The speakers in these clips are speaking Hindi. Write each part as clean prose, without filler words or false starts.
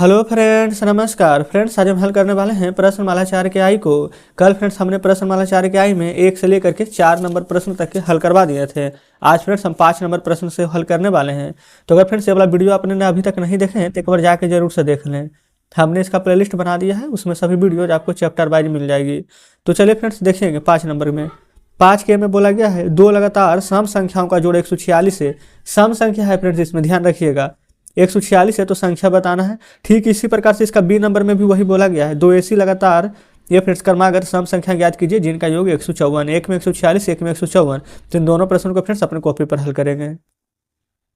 हेलो फ्रेंड्स, नमस्कार फ्रेंड्स। आज हम हल करने वाले हैं प्रश्नमाला 4 के आई को। कल फ्रेंड्स हमने प्रश्नमाला 4 के आई में 1 से लेकर के 4 नंबर प्रश्न तक के हल करवा दिए थे। आज फ्रेंड्स हम 5 नंबर प्रश्न से हल करने वाले हैं। तो अगर फ्रेंड्स ये वाला वीडियो आपने अभी तक नहीं देखे हैं तो एक बार जाके जरूर से देख लें। हमने इसका प्लेलिस्ट बना दिया है, उसमें सभी वीडियोज आपको चैप्टर वाइज मिल जाएगी। तो चलिए फ्रेंड्स देखेंगे 5 नंबर में। 5 के में बोला गया है दो लगातार सम संख्याओं का जोड़ 146 है। सम संख्या है फ्रेंड्स, इसमें ध्यान रखिएगा 146 है तो संख्या बताना है। ठीक इसी प्रकार से इसका बी नंबर में भी वही बोला गया है, दो ऐसी लगातार ये फ्रेंड्स क्रमागत सम संख्या ज्ञात कीजिए जिनका योग 154, एक में 146 एक में 154। तो इन दोनों प्रश्नों को फ्रेंड्स अपने कॉपी पर हल करेंगे।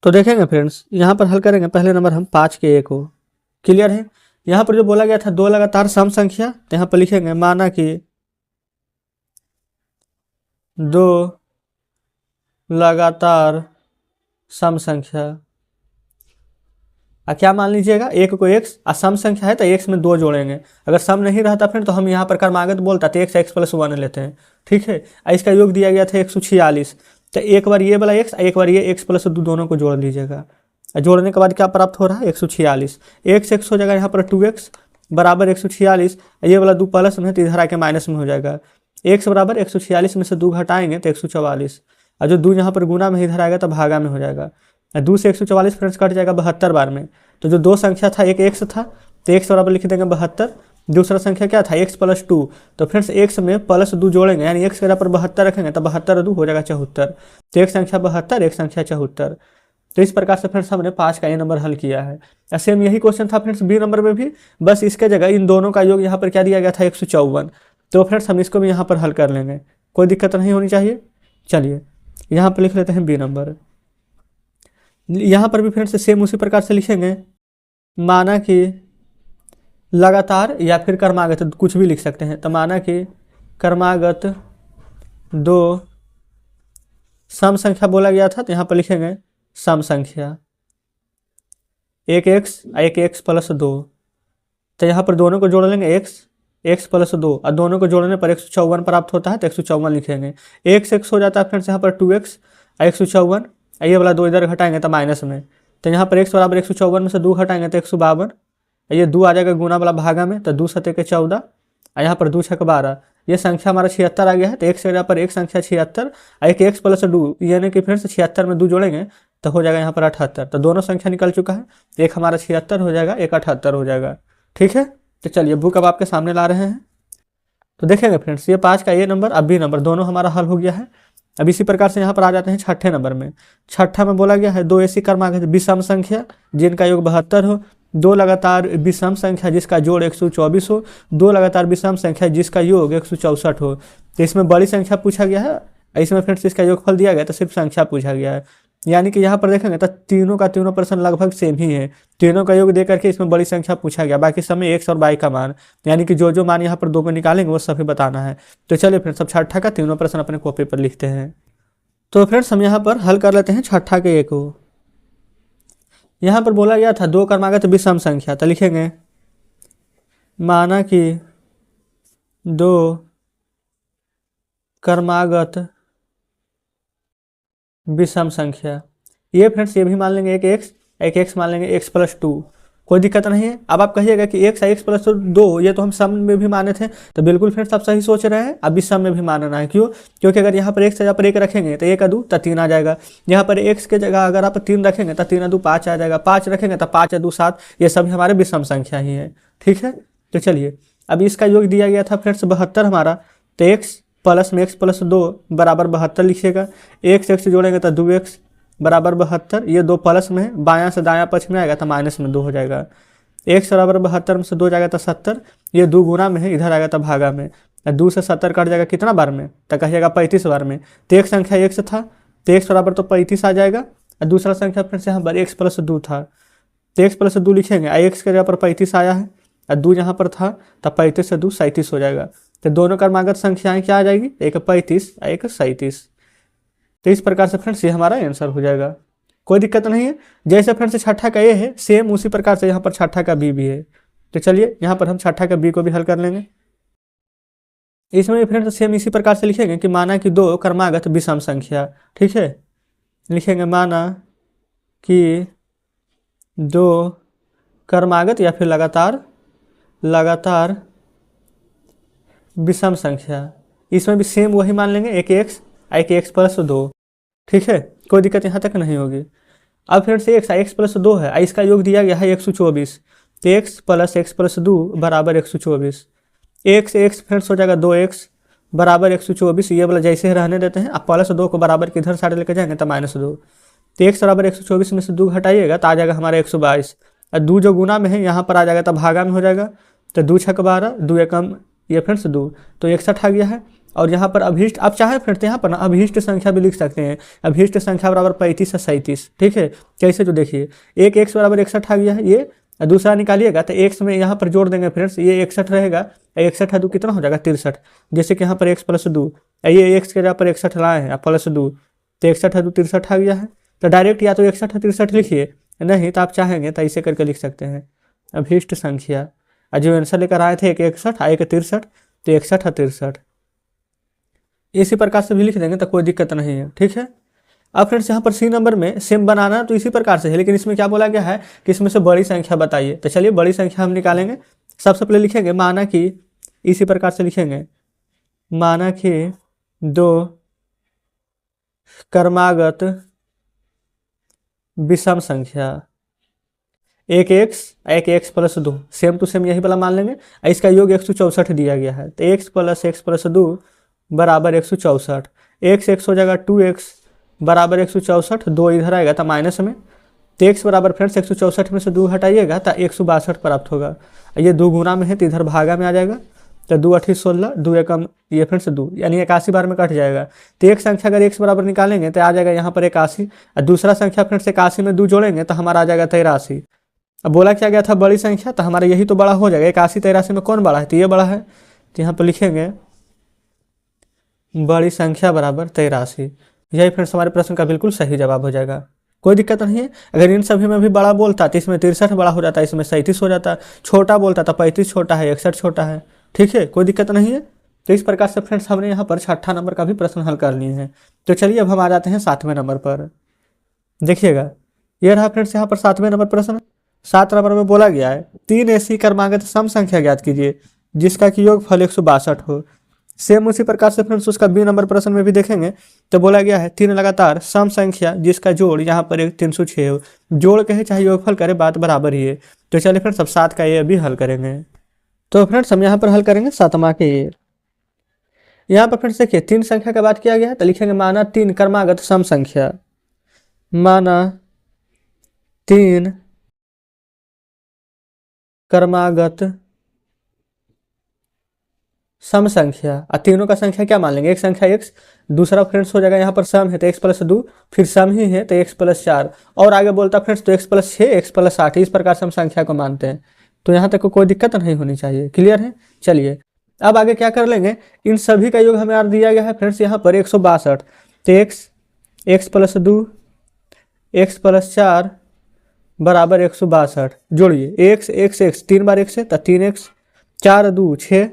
तो देखेंगे फ्रेंड्स यहाँ पर हल करेंगे। पहले नंबर हम 5 के ए को, क्लियर है। यहाँ पर जो बोला गया था दो लगातार सम संख्या, तो यहाँ पर लिखेंगे माना कि दो लगातार सम संख्या। क्या मान लीजिएगा, एक को एक्स और सम संख्या है तो एक्स में 2 जोड़ेंगे। अगर सम नहीं रहता फिर तो हम यहाँ पर क्रमागत बोलता तो एक्स प्लस 1 लेते हैं, ठीक है। इसका योग दिया गया था 146, तो एक बार ये वाला एक्स एक बार ये एक्स प्लस 2 दोनों को जोड़ लीजिएगा। जोड़ने के बाद क्या प्राप्त हो रहा है 146, एक्स हो जाएगा यहाँ पर 2x बराबर 146। ये वाला 2 प्लस में है तो इधर आके माइनस में हो जाएगा। एक्स बराबर 146 में से 2 घटाएंगे तो 144, और जो 2 यहाँ पर गुना में इधर आएगा तो भागा में हो जाएगा। 2 से 144 फ्रेंड्स कट जाएगा 72 बार में। तो जो दो संख्या था एक एक्स था तो एक्स बराबर लिख देंगे 72। दूसरा संख्या क्या था एक्स प्लस 2, तो फ्रेंड्स एक्स में प्लस 2 जोड़ेंगे यानी एक्स के बराबर 72 रखेंगे तो 72 2 हो जाएगा 74। तो एक संख्या 72 एक संख्या 74। तो इस प्रकार से फ्रेंड्स हमने 5 का ये नंबर हल किया है। सेम यही क्वेश्चन था फ्रेंड्स बी नंबर में भी, बस इसके जगह इन दोनों का योग यहाँ पर क्या दिया गया था 154। तो फ्रेंड्स हम इसको भी यहाँ पर हल कर लेंगे, कोई दिक्कत नहीं होनी चाहिए। चलिए यहाँ पर लिख लेते हैं बी नंबर। यहाँ पर भी फ्रेंड्स सेम उसी प्रकार से लिखेंगे, माना कि लगातार या फिर क्रमागत कुछ भी लिख सकते हैं। तो माना कि क्रमागत दो सम संख्या बोला गया था तो यहाँ पर लिखेंगे सम संख्या, एक एक्स प्लस 2। तो यहाँ पर दोनों को जोड़ लेंगे एक्स प्लस 2 और दोनों को जोड़ने पर 154 प्राप्त होता है तो 154 लिखेंगे। एक्स हो जाता है फ्रेंड्स यहाँ पर 2x 154, ये वाला 2 इधर घटाएंगे तो माइनस में। तो यहाँ पर x बराबर 154 में से 2 घटाएंगे तो 152, ये 2 आ जाएगा गुना वाला भागा में तो 2 7 14, और यहाँ पर 2 6 12। ये संख्या हमारा 76 आ गया है। तो x के जगह पर एक संख्या 76 और एक x प्लस 2 यानी कि फ्रेंड्स 76 में 2 जोड़ेंगे तो हो जाएगा यहाँ पर 78। तो दोनों संख्या निकल चुका है, एक हमारा 76 हो जाएगा एक 78 हो जाएगा, ठीक है। तो चलिए बुक अब आपके सामने ला रहे हैं। तो देखेंगे फ्रेंड्स ये 5 का ए नंबर अब बी नंबर दोनों हमारा हल हो गया है। अब इसी प्रकार से यहाँ पर आ जाते हैं छठे नंबर में। छठा में बोला गया है दो ऐसी क्रमागत विषम संख्या जिनका योग 72 हो, दो लगातार विषम संख्या जिसका जोड़ 124 हो, दो लगातार विषम संख्या जिसका योग 164 हो। तो इसमें बड़ी संख्या पूछा गया है, इसमें फ्रेंड्स इसका योगफल दिया गया तो सिर्फ संख्या पूछा गया है। यानी कि यहाँ पर देखेंगे तो तीनों का तीनों प्रश्न लगभग सेम ही है, तीनों का योग दे करके इसमें बड़ी संख्या पूछा गया, बाकी समय एक्स और वाई का मान, यानी कि जो मान यहाँ पर 2 को निकालेंगे वो सभी बताना है। तो चलिए फ्रेंड्स अब छठा का तीनों प्रश्न अपने कॉपी पर लिखते हैं। तो फ्रेंड्स हम यहाँ पर हल कर लेते हैं छठा के ए को। यहाँ पर बोला गया था दो क्रमागत विषम संख्या, तो लिखेंगे माना कि दो क्रमागत विषम संख्या, ये फ्रेंड्स ये भी मान लेंगे एक एक्स मान लेंगे एक्स प्लस 2, कोई दिक्कत नहीं है। अब आप कहिएगा कि एक्स प्लस 2 ये तो हम सम में भी माने थे, तो बिल्कुल फ्रेंड्स आप सही सोच रहे हैं, अभी सम में भी मानना है। क्यों? क्योंकि अगर यहाँ पर एक्स जगह पर 1 रखेंगे तो 1 2 तो 3 आ जाएगा। यहाँ पर एक्स के जगह अगर आप 3 रखेंगे तो 3 2 5 आ जाएगा, 5 रखेंगे तो 5 2 7, ये सभी हमारे विषम संख्या ही है, ठीक है। तो चलिए अब इसका योग दिया गया था फ्रेंड्स 72 हमारा, तो एक्स प्लस में एक्स प्लस 2 बराबर 72 लिखिएगा। एक्स जोड़ेंगे तो 2x बराबर 72, ये 2 प्लस में है, बायां से दायां पक्ष में आएगा तो माइनस में 2 हो जाएगा। x बराबर 72 में से 2 जाएगा तो 70, ये 2 गुना में है, इधर आएगा तो भागा में। 2 से 70 कट जाएगा कितना बार में, तो कहिएगा 35 बार में। तो एक संख्या x था तो x बराबर तो 35 आ जाएगा, और दूसरा संख्या फिर से यहाँ पर x प्लस 2 था तो x प्लस 2 लिखेंगे, x के जगह पर 35 आया है और 2 यहाँ पर था तो 35 से 2 37 हो जाएगा। तो दोनों क्रमागत संख्याएं क्या आ जाएगी, एक 35 एक 37। तो इस प्रकार से फ्रेंड्स ये हमारा आंसर हो जाएगा, कोई दिक्कत नहीं है। जैसे फ्रेंड्स छठा का ए है सेम उसी प्रकार से यहाँ पर छठा का बी भी है। तो चलिए यहाँ पर हम छठा का बी को भी हल कर लेंगे। इसमें भी फ्रेंड्स सेम इसी प्रकार से लिखेंगे कि माना कि दो क्रमागत विषम संख्या, ठीक है। लिखेंगे माना कि दो क्रमागत या फिर लगातार विषम संख्या। इसमें भी सेम वही मान लेंगे, एक एक्स प्लस 2। ठीक है, कोई दिक्कत यहाँ तक नहीं होगी। अब फिर से एक्स प्लस 2 है, इसका योग दिया गया है 124, तो एक्स प्लस 2 बराबर 124। एक्स फिर हो जाएगा 2x बराबर 124, ये वाला जैसे ही रहने देते हैं। अब प्लस 2 को बराबर के इधर साइड लेके जाएंगे तो -2, तो एक्स बराबर 124 में से 2 घटाइएगा तो आ जाएगा हमारा 122। और 2 जो गुना में है यहाँ पर आ जाएगा तो भागा में हो जाएगा, तो 2 छक 12, 2 एकम ये फिर से 2, तो 61 आ गया है। और यहाँ पर अभीष्ट, आप चाहे फिर यहाँ पर ना अभीष्ट संख्या भी लिख सकते हैं। अभीष्ट संख्या बराबर 35 से 37। ठीक है, कैसे जो देखिए, एक एक्स बराबर 61 आ गया है, ये दूसरा निकालिएगा तो एक्स में यहाँ पर जोड़ देंगे फ्रेंड्स, ये 61 रहेगा, 61 है 2 कितना हो जाएगा 63। जैसे कि यहाँ पर एक्स प्लस 2, ये एक्स के जगह पर 61 लाए हैं प्लस 2, तो 61 है 2 63 आ गया है। तो डायरेक्ट या तो 61 है 63 लिखिए, नहीं तो आप चाहेंगे तो ऐसे करके लिख सकते हैं अभीष्ट संख्या। और जो आंसर लेकर आए थे एक 61 एक 63, तो 61 है 63। इसी प्रकार से भी लिख देंगे तो कोई दिक्कत नहीं है। ठीक है, अब फ्रेंड्स यहाँ पर सी नंबर में सेम बनाना तो इसी प्रकार से है, लेकिन इसमें क्या बोला गया है कि इसमें से बड़ी संख्या बताइए। तो चलिए बड़ी संख्या हम निकालेंगे। सबसे पहले लिखेंगे माना कि, इसी प्रकार से लिखेंगे माना कि 2 क्रमागत विषम संख्या, एक X plus 2, same to same यही वाला मान लेंगे। इसका योग 164 दिया गया है, तो एक्स प्लस 2 बराबर 164। एक्स हो जाएगा 2x बराबर 164, 2 इधर आएगा तो माइनस में, तो एक्स बराबर फ्रेंड्स 164 में से 2 हटाइएगा तो 162 प्राप्त होगा। ये 2 गुना में है तो इधर भागा में आ जाएगा, तो 2 8 16, 2 एकम ये फ्रेंड्स 2, यानी 81 बार में कट जाएगा। तो एक संख्या अगर एक्स बराबर निकालेंगे तो आ जाएगा यहाँ पर 81, और दूसरा संख्या फ्रेंड्स 81 में 2 जोड़ेंगे तो हमारा आ जाएगा 83। अब बोला क्या गया था बड़ी संख्या, तो हमारा यही तो बड़ा हो जाएगा। 81 83 में कौन बड़ा है, तो ये बड़ा है। तो यहाँ पर लिखेंगे बड़ी संख्या बराबर 83। यही फ्रेंड्स हमारे प्रश्न का बिल्कुल सही जवाब हो जाएगा, कोई दिक्कत नहीं है। अगर इन सभी में भी बड़ा बोलता तो इसमें 63 बड़ा हो जाता, इसमें 37 हो जाता, छोटा बोलता तो 35 छोटा है, 61 छोटा है। ठीक है, कोई दिक्कत नहीं है। तो इस प्रकार से फ्रेंड्स हमने यहाँ पर 6ठा नंबर का भी प्रश्न हल कर लिए हैं। तो चलिए अब हम आ जाते हैं 7वें नंबर पर। देखिएगा ये रहा फ्रेंड्स यहाँ पर 7वें नंबर प्रश्न। 7 नंबर में बोला गया है 3 ऐसी क्रमागत सम संख्या ज्ञात कीजिए जिसका कि योगफल 162 हो। सेम उसी प्रकार से फ्रेंड्स उसका बी नंबर प्रश्न में भी देखेंगे तो बोला गया है 3 लगातार सम संख्या जिसका जोड़ यहाँ पर 306 हो। जोड़ कहे चाहे योगफल करे बात बराबर ही है। तो चलिए फ्रेंड्स अब 7 का ये अभी हल करेंगे। तो फ्रेंड्स हम यहाँ पर हल करेंगे 7वां के ये। यहाँ पर फ्रेंड्स देखिए 3 संख्या का बात किया गया है तो लिखेंगे माना 3 क्रमागत सम संख्या, माना 3 क्रमागत सम संख्या। और तीनों का संख्या क्या मान लेंगे, एक संख्या x, दूसरा फ्रेंड्स हो जाएगा यहाँ पर सम है तो x प्लस 2, फिर सम ही है तो x प्लस 4, और आगे बोलता फ्रेंड्स तो x प्लस 6, x प्लस 8। इस प्रकार से हम संख्या को मानते हैं। तो यहाँ तक कोई दिक्कत नहीं होनी चाहिए, क्लियर है। चलिए अब आगे क्या कर लेंगे, इन सभी का योग हमें यार दिया गया है फ्रेंड्स यहाँ पर 162, तो x प्लस 2, x प्लस 4 बराबर 162। जोड़िए x 3 बार x है तो 3x, 4 2 6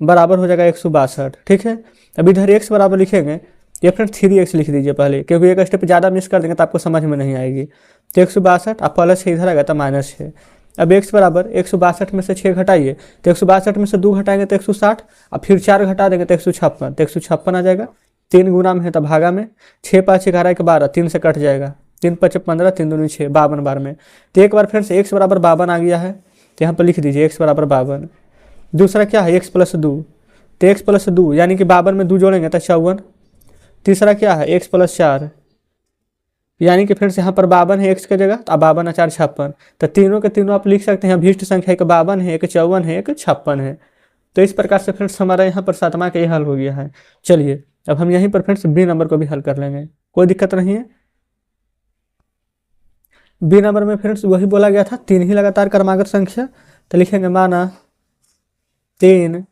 बराबर हो जाएगा 162। ठीक है, अब इधर x बराबर लिखेंगे, ये फ्रेंड्स 3x लिख दीजिए पहले, क्योंकि एक स्टेप ज़्यादा मिस कर देंगे तो आपको समझ में नहीं आएगी। तो 162 अब प्लस 6 इधर आएगा तो -6। अब x बराबर 162 में से 6 घटाइए, तो 162 में से 2 घटाएंगे तो 160, अब फिर 4 घटा देंगे तो 156, तो 156 आ जाएगा। 3 गुना में है तो भागा में, 6 5 11 के 12, 3 से कट जाएगा, 3 5 15, 3 दूनी 6, 52 बार में। तो एक बार फ्रेंड्स x बराबर 52 आ गया है, तो यहाँ पर लिख दीजिए x बराबर 52। दूसरा क्या है x प्लस 2, तो x प्लस 2 यानी कि 52 में 2 जोड़ेंगे तो 54। तीसरा क्या है x प्लस 4, यानी कि फ्रेंड्स यहाँ पर 52 है x की जगह, तो 52 4 56। तो तीनों के तीनों आप लिख सकते हैं अभीष्ट संख्या, एक 52 है, एक 54 है, एक 56 है। तो इस प्रकार से फ्रेंड्स हमारा यहाँ पर 7वां का ये हल हो गया है। चलिए अब हम यहीं पर फ्रेंड्स बी नंबर को भी हल कर लेंगे, कोई दिक्कत नहीं है। बी नंबर में फ्रेंड्स वही बोला गया था 3 ही लगातार क्रमागत संख्या, तो लिखेंगे माना 3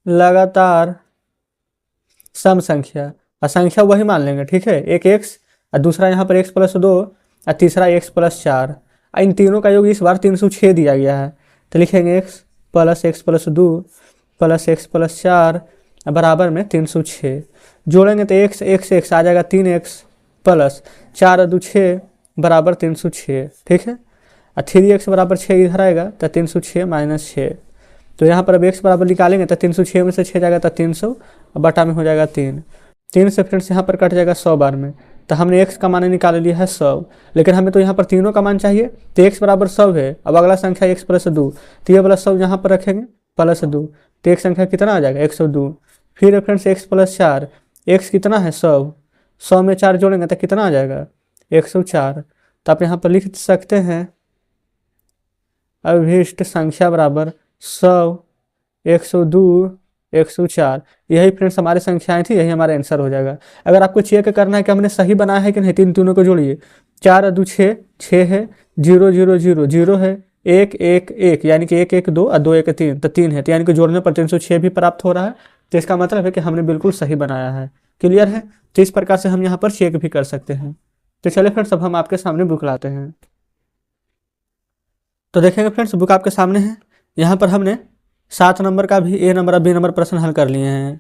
लगातार सम संख्या, और संख्या वही मान लेंगे। ठीक है, एक x और दूसरा यहाँ पर x प्लस 2 और तीसरा x प्लस 4। इन तीनों का योग इस बार 306 दिया गया है, तो लिखेंगे x plus 2 plus x plus 4 बराबर में 306। जोड़ेंगे तो x आ जाएगा 3x प्लस 4 2 6 बराबर 306। ठीक है, और 3x बराबर 6 इधर आएगा तो 306 माइनस 6। तो यहाँ पर अब x बराबर निकालेंगे तो 306 में से 6 जाएगा तो 300 और बटा में हो जाएगा 3। 3 से फ्रेंड्स यहाँ पर कट जाएगा 100 बार में। तो हमने x का मान निकाल लिया है 100, लेकिन हमें तो यहाँ पर तीनों का मान चाहिए। तो x बराबर 100 है। अब अगला संख्या x प्लस 2, तो ये वाला 100 यहाँ पर रखेंगे प्लस 2, तो एक संख्या कितना आ जाएगा 102। फिर फ्रेंड्स x प्लस 4, x कितना है 100, 100 में 4 जोड़ेंगे तो कितना आ जाएगा 104। तो आप यहाँ पर लिख सकते हैं अभिष्ट संख्या बराबर 100, 102, 104। यही फ्रेंड्स हमारी संख्याएं थी, यही हमारा आंसर हो जाएगा। अगर आपको चेक करना है कि हमने सही बनाया है कि नहीं, तीनों को जोड़िए। 4 2 6, 6 है, 0 0 0 0 है, 1 1 1 यानी कि 1 1 2 और 2 1 3, तो 3 है। तो यानी कि जोड़ने पर 306 भी प्राप्त हो रहा है। तो इसका मतलब है कि हमने बिल्कुल सही बनाया है। क्लियर है? तो इस प्रकार से हम यहाँ पर चेक भी कर सकते हैं। तो चलिए फ्रेंड्स अब हम आपके सामने बुक लाते हैं। तो देखेंगे फ्रेंड्स बुक आपके सामने है। यहाँ पर हमने 7 नंबर का भी A नंबर और B नंबर प्रश्न हल कर लिए हैं।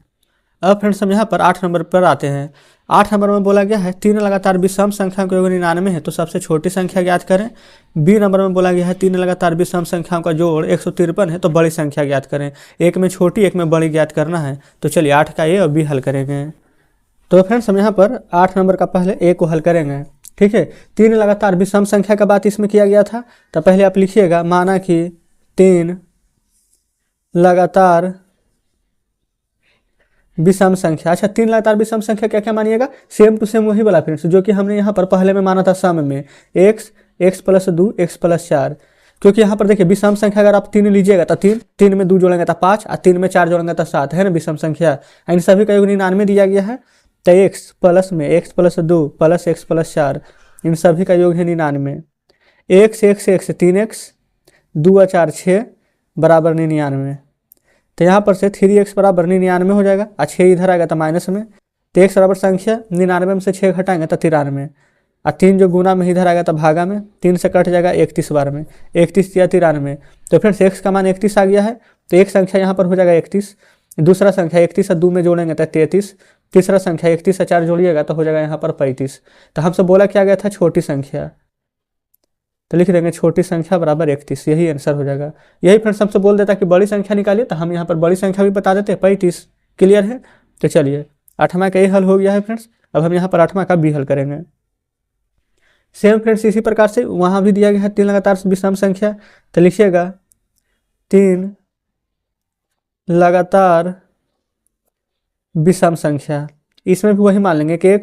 अब फ्रेंड्स हम यहाँ पर 8 नंबर पर आते हैं। 8 नंबर में बोला गया है 3 लगातार विषम संख्याओं का योग 99 है, तो सबसे छोटी संख्या ज्ञात करें। B नंबर में बोला गया है 3 लगातार विषम संख्याओं का जोड़ 153 है, तो बड़ी संख्या ज्ञात करें। एक में छोटी एक में बड़ी ज्ञात करना है। तो चलिए 8 का A और B हल करेंगे। तो फ्रेंड्स हम यहाँ पर 8 नंबर का पहले A को हल करेंगे। ठीक है, 3 लगातार विषम संख्या का बात इसमें किया गया था। तो पहले आप लिखिएगा, माना कि 3 लगातार विषम संख्या। अच्छा, 3 लगातार विषम संख्या क्या क्या मानिएगा, सेम टू सेम वही वाला फ्रेंड्स जो कि हमने यहाँ पर पहले में माना था सम में, x प्लस 2 x प्लस 4। क्योंकि यहाँ पर देखिए विषम संख्या अगर आप 3 लीजिएगा तो 3 में 2 जोड़ेंगे तो 5 और 3 में 4 जोड़ेंगे तो 7 है ना विषम संख्या। इन सभी का योग 99 दिया गया है। तो x प्लस में x plus 2 plus x plus 4, इन सभी का योग है 99। x 3x 2 और 4 6 बराबर 99। तो यहाँ पर से 3x बराबर 99 हो जाएगा और 6 इधर आएगा तो माइनस में। तो x बराबर संख्या 99 में से 6 घटाएंगे तो 93 और 3 जो गुना में इधर आएगा तो भागा में, 3 से कट जाएगा 31 बार में, 31 या 93। तो फ्रेंड्स x का मान 31 आ गया है। तो एक संख्या यहाँ पर हो जाएगा 31, दूसरा संख्या 31 और 2 में जोड़ेंगे तो 33, तीसरा संख्या 31 से 4 जोड़िएगा तो हो जाएगा यहाँ पर 35। तो हमसे बोला क्या गया था छोटी संख्या, तो लिख देंगे छोटी संख्या बराबर 31, यही आंसर हो जाएगा। यही फ्रेंड्स हमसे बोल देता कि बड़ी संख्या निकालिए, तो हम यहाँ पर बड़ी संख्या भी बता देते हैं 35। क्लियर है? तो चलिए 8वां का ये हल हो गया है फ्रेंड्स। अब हम यहाँ पर 8वां का बी हल करेंगे। सेम फ्रेंड्स इसी प्रकार से वहाँ भी दिया गया है 3 लगातार विषम संख्या। तो लिखिएगा 3 लगातार विषम संख्या। इसमें भी वही मान लेंगे कि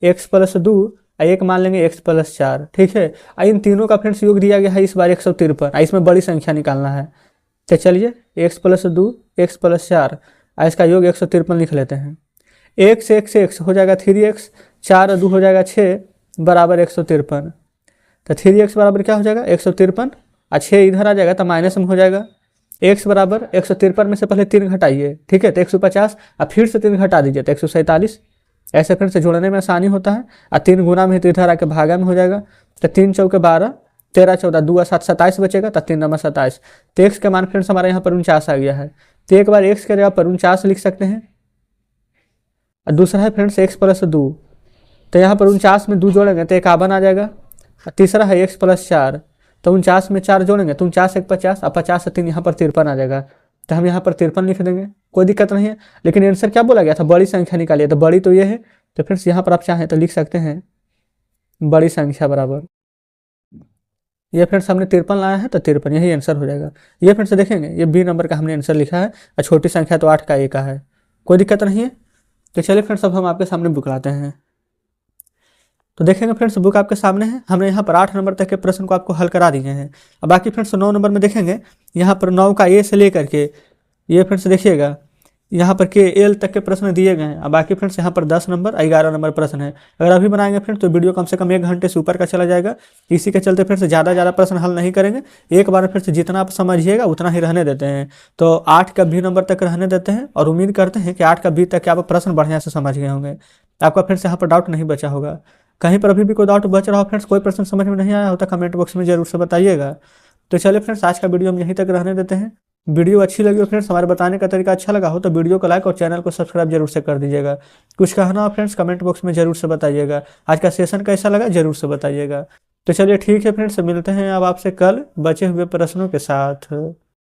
x प्लस 2 एक मान लेंगे x प्लस 4। ठीक है, इन तीनों का फ्रेंड्स योग दिया गया है इस बार 153। इसमें बड़ी संख्या निकालना है। तो चलिए x प्लस 2 x प्लस 4, इसका योग 153 लिख लेते हैं। x हो जाएगा 3x, 4 और 2 हो जाएगा 6 बराबर 153। तो 3x बराबर क्या हो जाएगा 153 और 6 इधर आ जाएगा तो माइनस में हो जाएगा। x बराबर 153 में से पहले 3 घटाइए। ठीक है, तो 150 और फिर से 3 घटा दीजिए तो 147। ऐसे फिर से जोड़ने में आसानी होता है। और 3 गुना में तो इधर आके भागा में हो जाएगा। तो 3 चौके 12, 13 14 2 और 7 27 बचेगा, तो 3 नंबर 27। तो x का मान फ्रेंड्स हमारे यहाँ पर 49 आ गया है। तो एक बार x के जगह पर 49 लिख सकते हैं। और दूसरा है फ्रेंड्स x प्लस 2, तो यहाँ पर 49 में 2 जोड़ेंगे तो 51 आ जाएगा। और तीसरा है x प्लस 4, तो 49 में 4 जोड़ेंगे तो 49 1 50 और 50 से 3 यहाँ पर 53 आ जाएगा। तो हम यहाँ पर 53 लिख देंगे, कोई दिक्कत नहीं है। लेकिन आंसर क्या बोला गया था, बड़ी संख्या निकालिए। तो बड़ी तो ये है। तो फ्रेंड्स यहाँ पर आप चाहें तो लिख सकते हैं बड़ी संख्या बराबर, ये फ्रेंड्स हमने 53 लाया है तो 53, यही आंसर हो जाएगा। ये फ्रेंड्स देखेंगे ये बी नंबर का हमने आंसर लिखा है और छोटी संख्या तो 8 का A का है, कोई दिक्कत नहीं है। तो चलिए फ्रेंड्स अब हम आपके सामने बुक लाते हैं। तो देखेंगे फ्रेंड्स बुक आपके सामने है। हमने यहाँ पर 8 नंबर तक के प्रश्न को आपको हल करा दिए हैं। अब बाकी फ्रेंड्स 9 नंबर में देखेंगे, यहाँ पर 9 का A से लेकर के ये फ्रेंड्स देखिएगा यहाँ पर के L तक के प्रश्न दिए गए हैं। अब बाकी फ्रेंड्स यहाँ पर 10 नंबर 11 नंबर प्रश्न है। अगर अभी बनाएंगे फ्रेंड्स तो वीडियो कम से कम 1 घंटे से ऊपर का चला जाएगा। इसी के चलते फ्रेंड्स ज़्यादा प्रश्न हल नहीं करेंगे। एक बार फ्रेंड्स जितना आप समझिएगा उतना ही रहने देते हैं। तो 8 का B नंबर तक रहने देते हैं और उम्मीद करते हैं कि 8 का B तक आप प्रश्न बढ़िया से समझ गए होंगे। आपका फ्रेंड्स यहाँ पर डाउट नहीं बचा होगा। कहीं पर अभी भी कोई डाउट बच रहा हो फ्रेंड्स, कोई प्रश्न समझ में नहीं आया हो तो कमेंट बॉक्स में जरूर से बताइएगा। तो चलिए फ्रेंड्स आज का वीडियो हम यहीं तक रहने देते हैं। वीडियो अच्छी लगी हो फ्रेंड्स, हमारे बताने का तरीका अच्छा लगा हो तो वीडियो को लाइक और चैनल को सब्सक्राइब जरूर से कर दीजिएगा। कुछ कहना हो फ्रेंड्स कमेंट बॉक्स में जरूर से बताइएगा। आज का सेशन कैसा लगा जरूर से बताइएगा। तो चलिए ठीक है फ्रेंड्स, मिलते हैं अब आपसे कल बचे हुए प्रश्नों के साथ।